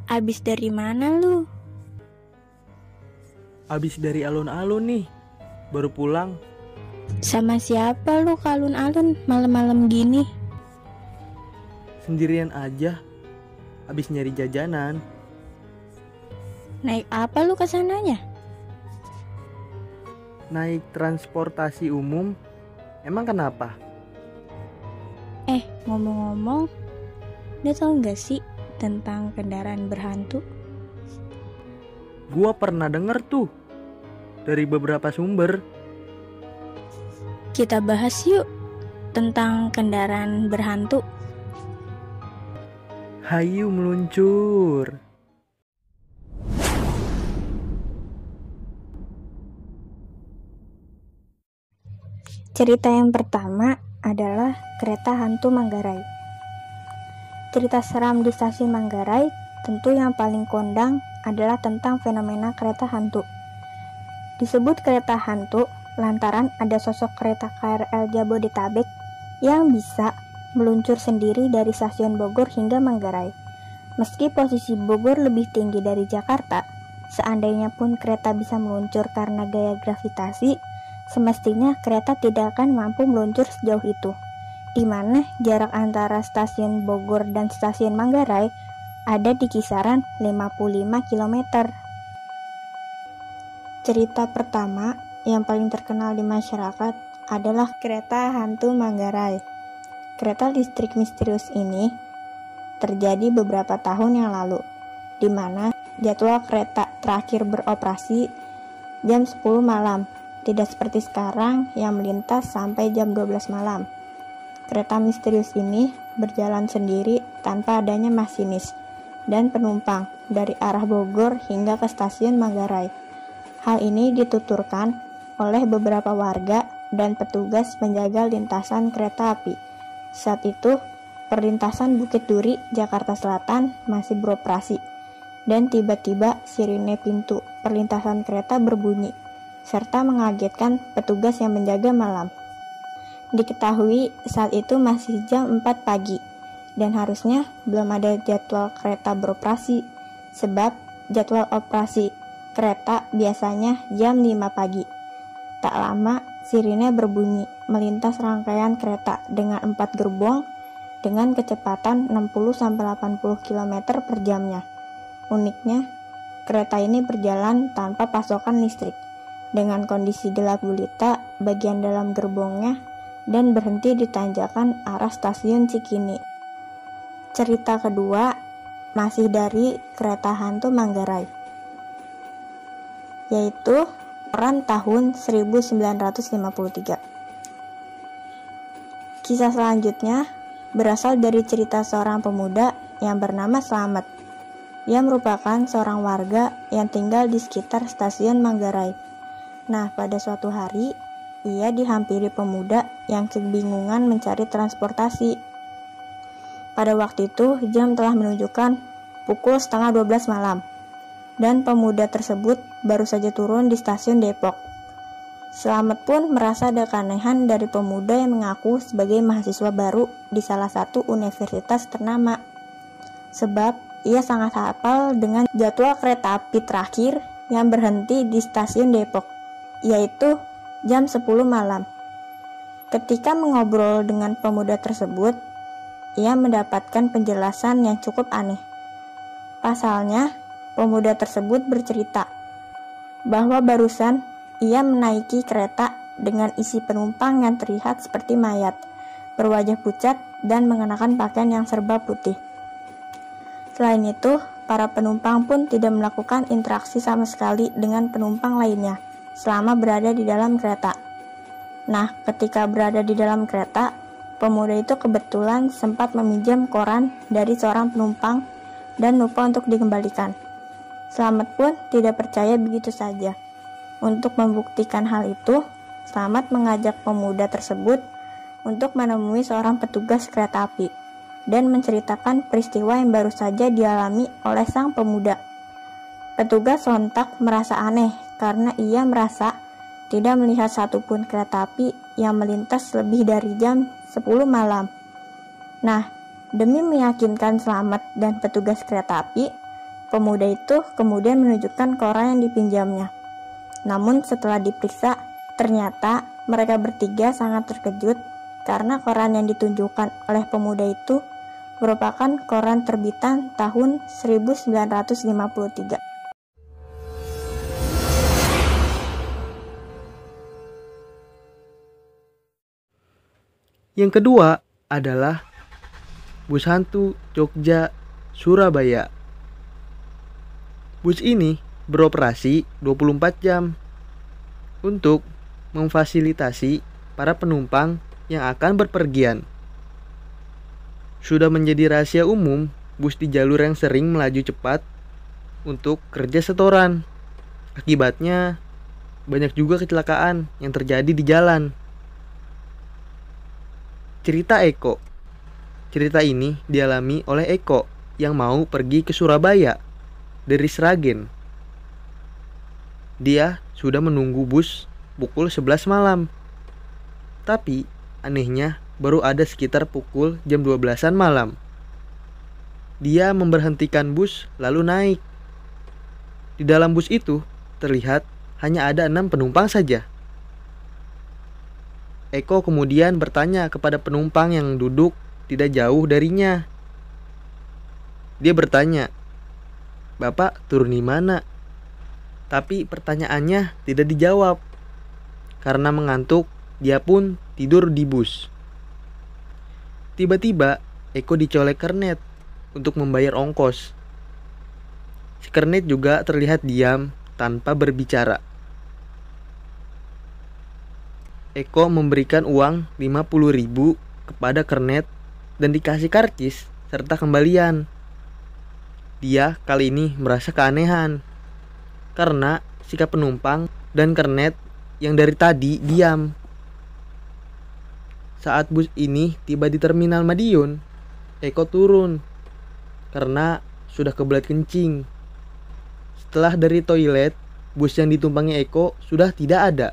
Abis dari mana lu? Abis dari alun-alun nih, baru pulang. Sama siapa lu ke alun-alun malam-malam gini? Sendirian aja, abis nyari jajanan. Naik apa lu ke sananya? Naik transportasi umum, emang kenapa? Ngomong-ngomong, lu tau gak sih tentang kendaraan berhantu? Gua pernah denger tuh, dari beberapa sumber. Kita bahas yuk tentang kendaraan berhantu. Hayu meluncur. Cerita yang pertama adalah kereta hantu Manggarai. Cerita seram di stasiun Manggarai tentu yang paling kondang adalah tentang fenomena kereta hantu. Disebut kereta hantu lantaran ada sosok kereta KRL Jabodetabek yang bisa meluncur sendiri dari stasiun Bogor hingga Manggarai. Meski posisi Bogor lebih tinggi dari Jakarta, seandainya pun kereta bisa meluncur karena gaya gravitasi, semestinya kereta tidak akan mampu meluncur sejauh itu, di mana jarak antara stasiun Bogor dan stasiun Manggarai ada di kisaran 55 km. Cerita pertama yang paling terkenal di masyarakat adalah kereta hantu Manggarai. Kereta listrik misterius ini terjadi beberapa tahun yang lalu, di mana jadwal kereta terakhir beroperasi jam 10 malam. Tidak seperti sekarang yang melintas sampai jam 12 malam. Kereta misterius ini berjalan sendiri tanpa adanya masinis dan penumpang dari arah Bogor hingga ke stasiun Manggarai. Hal ini dituturkan oleh beberapa warga dan petugas penjaga lintasan kereta api. Saat itu, perlintasan Bukit Duri, Jakarta Selatan masih beroperasi, dan tiba-tiba sirine pintu perlintasan kereta berbunyi, serta mengagetkan petugas yang menjaga malam. Diketahui saat itu masih jam 4 pagi, dan harusnya belum ada jadwal kereta beroperasi, sebab jadwal operasi kereta biasanya jam 5 pagi. Tak lama, sirine berbunyi melintas rangkaian kereta dengan 4 gerbong dengan kecepatan 60-80 km per jamnya. Uniknya, kereta ini berjalan tanpa pasokan listrik, dengan kondisi gelap gulita bagian dalam gerbongnya dan berhenti di tanjakan arah stasiun Cikini. Cerita kedua masih dari kereta hantu Manggarai, yaitu peran tahun 1953. Kisah selanjutnya berasal dari cerita seorang pemuda yang bernama Slamet. Ia merupakan seorang warga yang tinggal di sekitar stasiun Manggarai. Nah, pada suatu hari, ia dihampiri pemuda yang kebingungan mencari transportasi. Pada waktu itu, jam telah menunjukkan pukul 11:30 malam, dan pemuda tersebut baru saja turun di stasiun Depok. Slamet pun merasa ada keanehan dari pemuda yang mengaku sebagai mahasiswa baru di salah satu universitas ternama, sebab ia sangat hafal dengan jadwal kereta api terakhir yang berhenti di stasiun Depok, yaitu jam 10 malam. Ketika mengobrol dengan pemuda tersebut, ia mendapatkan penjelasan yang cukup aneh. Pasalnya, pemuda tersebut bercerita bahwa barusan ia menaiki kereta dengan isi penumpang yang terlihat seperti mayat, berwajah pucat dan mengenakan pakaian yang serba putih. Selain itu, para penumpang pun tidak melakukan interaksi sama sekali dengan penumpang lainnya selama berada di dalam kereta. Nah, ketika berada di dalam kereta, pemuda itu kebetulan sempat meminjam koran dari seorang penumpang dan lupa untuk dikembalikan. Slamet pun tidak percaya begitu saja. Untuk membuktikan hal itu, Slamet mengajak pemuda tersebut untuk menemui seorang petugas kereta api dan menceritakan peristiwa yang baru saja dialami oleh sang pemuda. Petugas sontak merasa aneh karena ia merasa tidak melihat satupun kereta api yang melintas lebih dari jam 10 malam. Nah, demi meyakinkan Slamet dan petugas kereta api, Pemuda itu kemudian menunjukkan koran yang dipinjamnya. Namun setelah diperiksa, ternyata mereka bertiga sangat terkejut karena koran yang ditunjukkan oleh pemuda itu merupakan koran terbitan tahun 1953. Yang kedua adalah bus hantu Jogja Surabaya. Bus ini beroperasi 24 jam untuk memfasilitasi para penumpang yang akan berpergian. Sudah menjadi rahasia umum, bus di jalur yang sering melaju cepat untuk kerja setoran. Akibatnya, banyak juga kecelakaan yang terjadi di jalan. Cerita Eko. Cerita ini dialami oleh Eko yang mau pergi ke Surabaya dari Sragen. Dia sudah menunggu bus pukul 11 malam. Tapi anehnya baru ada sekitar pukul jam 12-an malam. Dia memberhentikan bus lalu naik. Di dalam bus itu terlihat hanya ada 6 penumpang saja. Eko kemudian bertanya kepada penumpang yang duduk tidak jauh darinya. Dia bertanya, "Bapak turun di mana?" Tapi pertanyaannya tidak dijawab. Karena mengantuk, dia pun tidur di bus. Tiba-tiba, Eko dicolek kernet untuk membayar ongkos. Si kernet juga terlihat diam tanpa berbicara. Eko memberikan uang 50.000 kepada kernet dan dikasih karcis serta kembalian. Dia kali ini merasa keanehan karena sikap penumpang dan kernet yang dari tadi diam. Saat bus ini tiba di Terminal Madiun, Eko turun karena sudah kebelet kencing. Setelah dari toilet, bus yang ditumpangi Eko sudah tidak ada.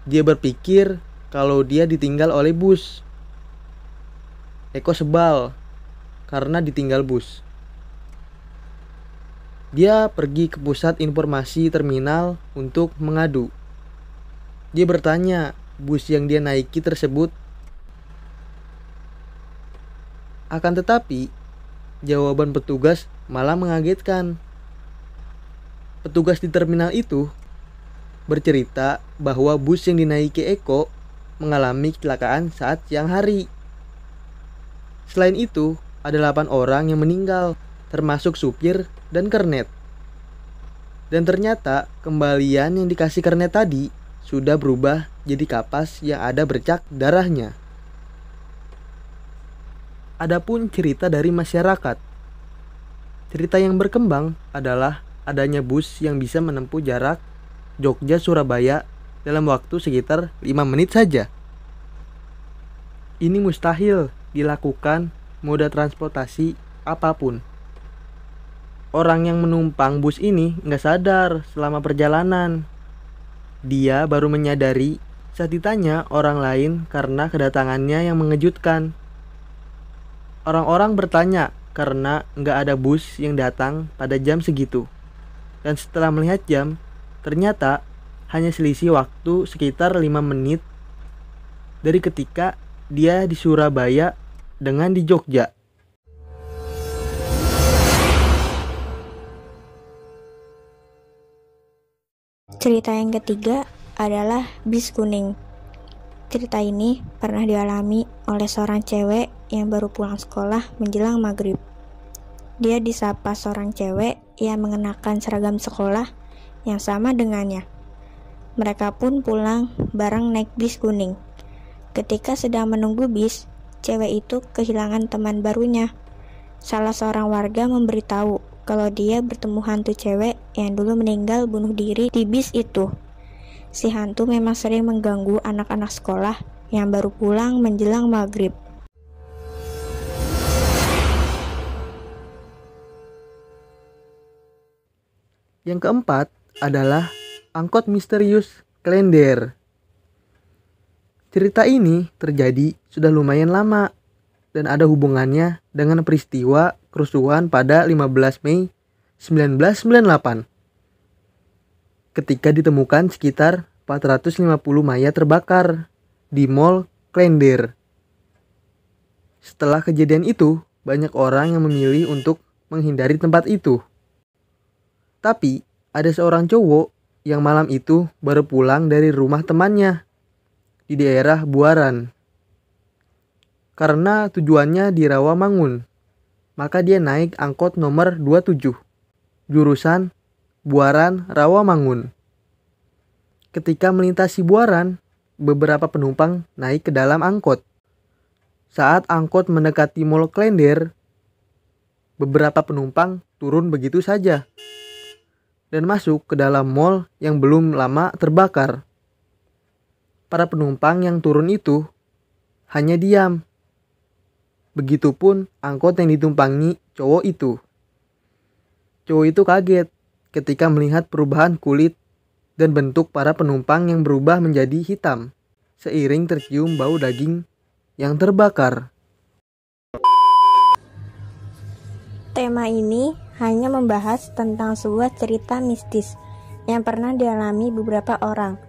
Dia berpikir kalau dia ditinggal oleh bus. Eko sebal karena ditinggal bus. Dia pergi ke pusat informasi terminal untuk mengadu. Dia bertanya, bus yang dia naiki tersebut. Akan tetapi, jawaban petugas malah mengagetkan. Petugas di terminal itu bercerita bahwa bus yang dinaiki Eko mengalami kecelakaan saat siang hari. Selain itu, ada 8 orang yang meninggal, termasuk supir dan kernet. Dan ternyata kembalian yang dikasih kernet tadi sudah berubah jadi kapas yang ada bercak darahnya. Adapun cerita dari masyarakat. Cerita yang berkembang adalah adanya bus yang bisa menempuh jarak Jogja Surabaya dalam waktu sekitar 5 menit saja. Ini mustahil dilakukan moda transportasi apapun. Orang yang menumpang bus ini nggak sadar selama perjalanan. Dia baru menyadari saat ditanya orang lain karena kedatangannya yang mengejutkan. Orang-orang bertanya karena nggak ada bus yang datang pada jam segitu. Dan setelah melihat jam, ternyata hanya selisih waktu sekitar 5 menit dari ketika dia di Surabaya dengan di Jogja. Cerita yang ketiga adalah bis kuning. Cerita ini pernah dialami oleh seorang cewek yang baru pulang sekolah menjelang maghrib. Dia disapa seorang cewek yang mengenakan seragam sekolah yang sama dengannya. Mereka pun pulang bareng naik bis kuning. Ketika sedang menunggu bis, cewek itu kehilangan teman barunya. Salah seorang warga memberitahu kalau dia bertemu hantu cewek yang dulu meninggal bunuh diri di bis itu. Si hantu memang sering mengganggu anak-anak sekolah yang baru pulang menjelang maghrib. Yang keempat adalah angkot misterius Klender. Cerita ini terjadi sudah lumayan lama dan ada hubungannya dengan peristiwa kerusuhan pada 15 Mei 1998. Ketika ditemukan sekitar 450 mayat terbakar di Mall Klender. Setelah kejadian itu, banyak orang yang memilih untuk menghindari tempat itu. Tapi, ada seorang cowok yang malam itu baru pulang dari rumah temannya di daerah Buaran. Karena tujuannya di Rawamangun, maka dia naik angkot nomor 27, jurusan Buaran Rawamangun. Ketika melintasi Buaran, beberapa penumpang naik ke dalam angkot. Saat angkot mendekati Mall Klender, beberapa penumpang turun begitu saja dan masuk ke dalam mall yang belum lama terbakar. Para penumpang yang turun itu hanya diam. Begitupun angkot yang ditumpangi cowok itu. Cowok itu kaget ketika melihat perubahan kulit dan bentuk para penumpang yang berubah menjadi hitam, seiring tercium bau daging yang terbakar. Tema ini hanya membahas tentang sebuah cerita mistis yang pernah dialami beberapa orang.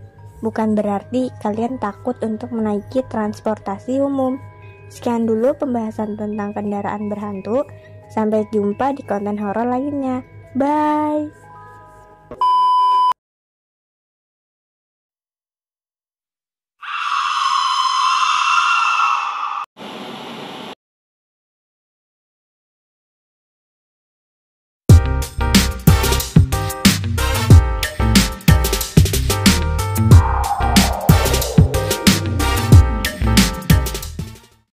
Bukan berarti kalian takut untuk menaiki transportasi umum. Sekian dulu pembahasan tentang kendaraan berhantu. Sampai jumpa di konten horor lainnya. Bye.